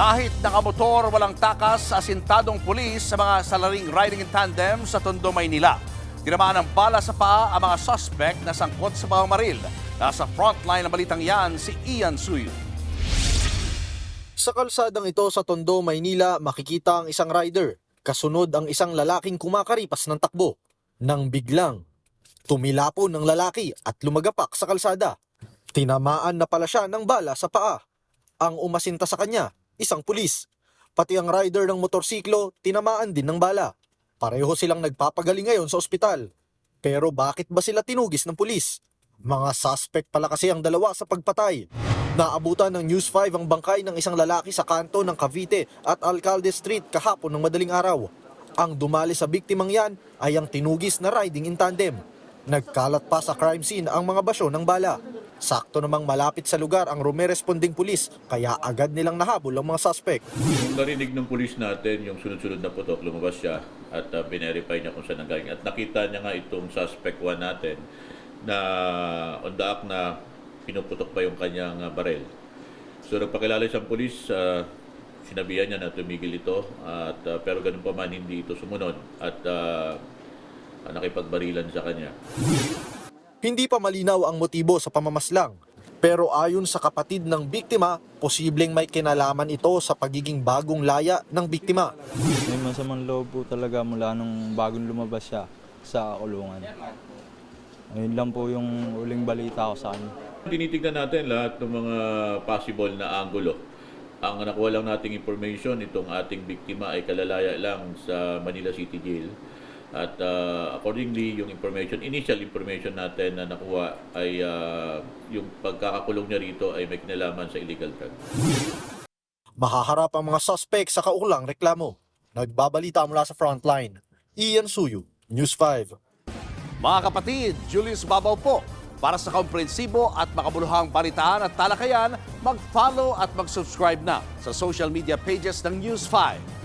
Kahit nakamotor, walang takas, asintadong pulis sa mga salaring riding in tandem sa Tondo, Maynila. Tinamaan ng bala sa paa ang mga suspect na sangkot sa pamamaril. Nasa frontline ng balitang yan si Ian Suyo. Sa kalsadang ito sa Tondo, Maynila, makikita ang isang rider. Kasunod ang isang lalaking kumakaripas ng takbo. Nang biglang, tumilapon ng lalaki at lumagapak sa kalsada. Tinamaan na pala siya ng bala sa paa. Ang umasinta sa kanya, isang pulis. Pati ang rider ng motorsiklo, tinamaan din ng bala. Pareho silang nagpapagaling ngayon sa ospital. Pero bakit ba sila tinugis ng pulis? Mga suspect pala kasi ang dalawa sa pagpatay. Naabutan ng News 5 ang bangkay ng isang lalaki sa kanto ng Cavite at Alcalde Street kahapon ng madaling araw. Ang dumali sa biktimang yan ay ang tinugis na riding in tandem. Nagkalat pa sa crime scene ang mga basyo ng bala. Sakto namang malapit sa lugar ang rumeresponding pulis kaya agad nilang nahabol ang mga suspect. Yung narinig ng pulis natin, yung sunod-sunod na putok, lumabas siya at verify niya kung saan nanggaling. At nakita niya nga itong suspect 1 natin na on the act na pinuputok pa yung kanyang barel. So nagpakilala siyang pulis, sinabihan niya na tumigil ito, at, pero ganun pa man hindi ito sumunod at nakipagbarilan sa kanya. Hindi pa malinaw ang motibo sa pamamaslang. Pero ayon sa kapatid ng biktima, posibleng may kinalaman ito sa pagiging bagong laya ng biktima. May masamang loob po talaga mula nung bagong lumabas siya sa kulungan. Ayun lang po yung uling balita ko sa kanya. Tinitignan natin lahat ng mga possible na anggulo. Ang nakuha lang nating information, itong ating biktima ay kalalaya lang sa Manila City Jail. At accordingly, yung initial information natin na nakuha ay yung pagkakakulong niya rito ay may kinalaman sa illegal drug. Mahaharap ang mga suspect sa kaukulang reklamo. Nagbabalita mula sa frontline. Ian Suyu, News 5. Mga kapatid, Julius Babaw po. Para sa komprehensibo at makabuluhang balitaan at talakayan, mag-follow at mag-subscribe na sa social media pages ng News 5.